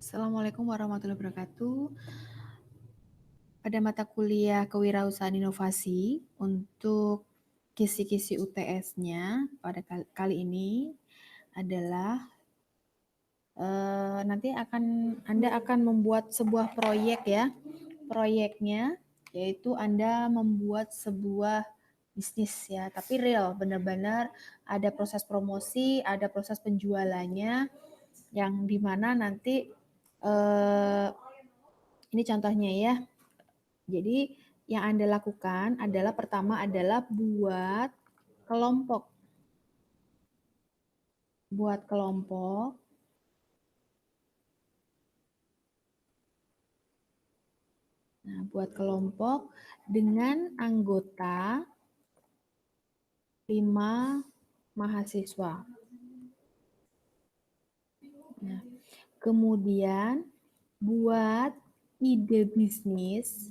Assalamualaikum warahmatullahi wabarakatuh. Pada mata kuliah Kewirausahaan Inovasi untuk kisi-kisi UTS-nya pada kali ini adalah nanti Anda akan membuat sebuah proyek ya. Proyeknya yaitu Anda membuat sebuah bisnis ya, tapi real, benar-benar ada proses promosi, ada proses penjualannya yang dimana nanti ini contohnya ya. Jadi yang Anda lakukan adalah pertama adalah buat kelompok. Buat kelompok. Nah, buat kelompok dengan anggota 5 mahasiswa. Nah, kemudian buat ide bisnis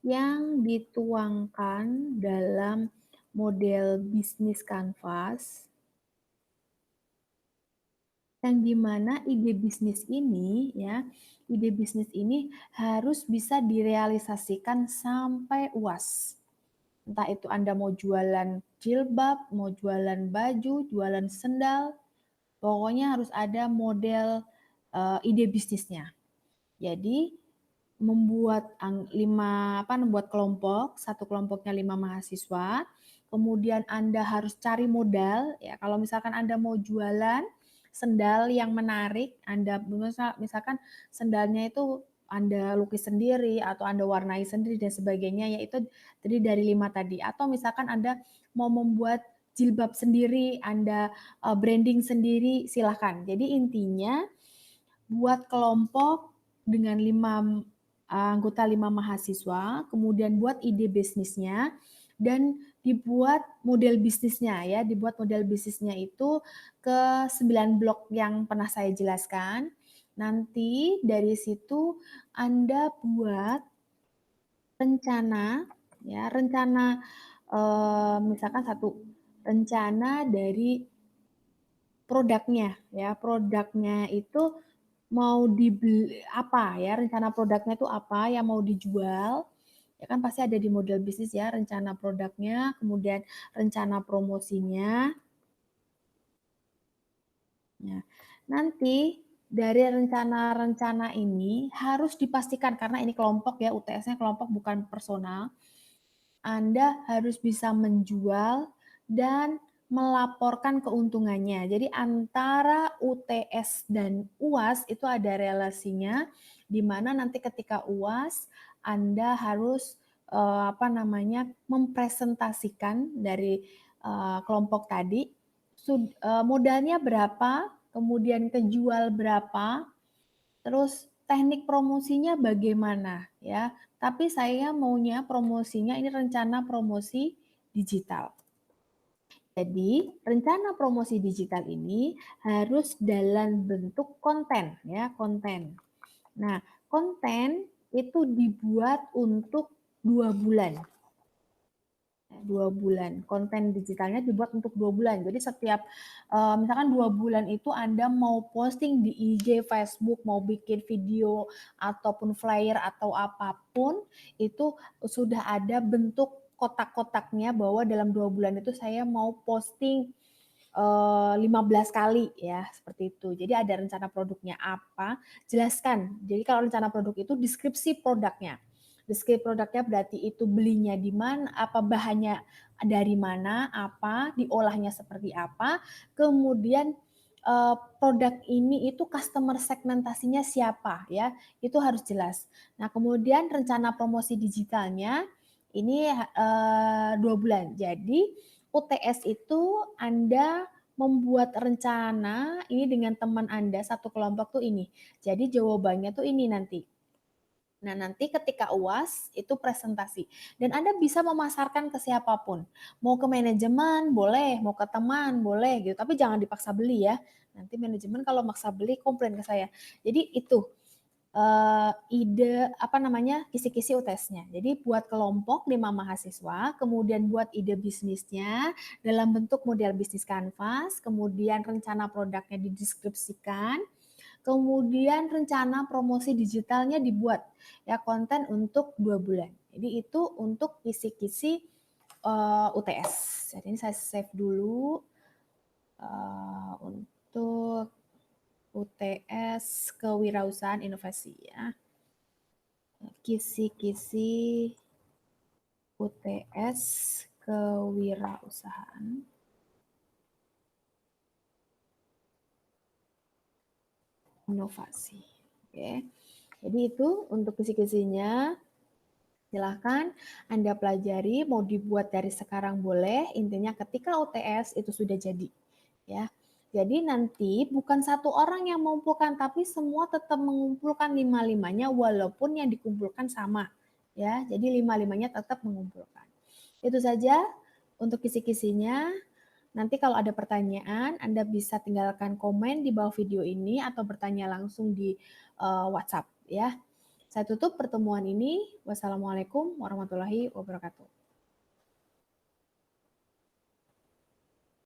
yang dituangkan dalam model bisnis kanvas, yang dimana ide bisnis ini harus bisa direalisasikan sampai UAS. Entah itu Anda mau jualan jilbab, mau jualan baju, jualan sendal, pokoknya harus ada model ide bisnisnya. Jadi membuat kelompok, satu kelompoknya 5 mahasiswa, kemudian Anda harus cari modal ya. Kalau misalkan Anda mau jualan sendal yang menarik, Anda misalkan sendalnya itu Anda lukis sendiri atau Anda warnai sendiri dan sebagainya, yaitu tadi dari 5 tadi. Atau misalkan Anda mau membuat jilbab sendiri, Anda branding sendiri, silahkan. Jadi intinya buat kelompok dengan 5 anggota 5 mahasiswa, kemudian buat ide bisnisnya, dan dibuat model bisnisnya ya, dibuat model bisnisnya itu ke 9 blok yang pernah saya jelaskan. Nanti dari situ Anda buat rencana ya, misalkan satu rencana dari produknya ya, produknya itu mau dibeli apa ya, rencana produknya itu apa yang mau dijual, ya kan pasti ada di model bisnis ya, rencana produknya, kemudian rencana promosinya. Ya. Nanti dari rencana-rencana ini harus dipastikan, karena ini kelompok ya, UTS-nya kelompok bukan personal, Anda harus bisa menjual dan melaporkan keuntungannya. Jadi antara UTS dan UAS itu ada relasinya, di mana nanti ketika UAS Anda harus mempresentasikan dari kelompok tadi modalnya berapa, kemudian kejual berapa, terus teknik promosinya bagaimana ya. Tapi saya maunya promosinya ini rencana promosi digital. Jadi, rencana promosi digital ini harus dalam bentuk konten ya, konten. Nah, konten itu dibuat untuk 2 bulan. 2 bulan. Konten digitalnya dibuat untuk 2 bulan. Jadi setiap misalkan 2 bulan itu Anda mau posting di IG, Facebook, mau bikin video ataupun flyer atau apapun, itu sudah ada bentuk kotak-kotaknya bahwa dalam 2 bulan itu saya mau posting 15 kali ya, seperti itu. Jadi ada rencana produknya apa, jelaskan. Jadi kalau rencana produk itu deskripsi produknya. Deskripsi produknya berarti itu belinya di mana, apa bahannya dari mana, apa, diolahnya seperti apa, kemudian produk ini itu customer segmentasinya siapa ya, itu harus jelas. Nah kemudian rencana promosi digitalnya ini 2 bulan. Jadi UTS itu Anda membuat rencana ini dengan teman Anda satu kelompok tuh ini. Jadi jawabannya tuh ini nanti. Nah, nanti ketika UAS itu presentasi dan Anda bisa memasarkan ke siapapun. Mau ke manajemen boleh, mau ke teman boleh gitu, tapi jangan dipaksa beli ya. Nanti manajemen kalau maksa beli komplain ke saya. Jadi itu ide kisi-kisi UTS-nya. Jadi buat kelompok 5 mahasiswa, kemudian buat ide bisnisnya dalam bentuk model bisnis kanvas, kemudian rencana produknya dideskripsikan, kemudian rencana promosi digitalnya dibuat ya konten untuk 2 bulan. Jadi itu untuk kisi-kisi UTS. Jadi ini saya save dulu untuk UTS kewirausahaan inovasi ya. Kisi-kisi UTS kewirausahaan inovasi. Oke. Jadi itu untuk kisi-kisinya. Silahkan Anda pelajari, mau dibuat dari sekarang boleh, intinya ketika UTS itu sudah jadi. Ya. Jadi nanti bukan satu orang yang mengumpulkan, tapi semua tetap mengumpulkan lima-limanya walaupun yang dikumpulkan sama. Ya, jadi lima-limanya tetap mengumpulkan. Itu saja untuk kisi-kisinya. Nanti kalau ada pertanyaan, Anda bisa tinggalkan komen di bawah video ini atau bertanya langsung di WhatsApp ya. Saya tutup pertemuan ini. Wassalamualaikum warahmatullahi wabarakatuh.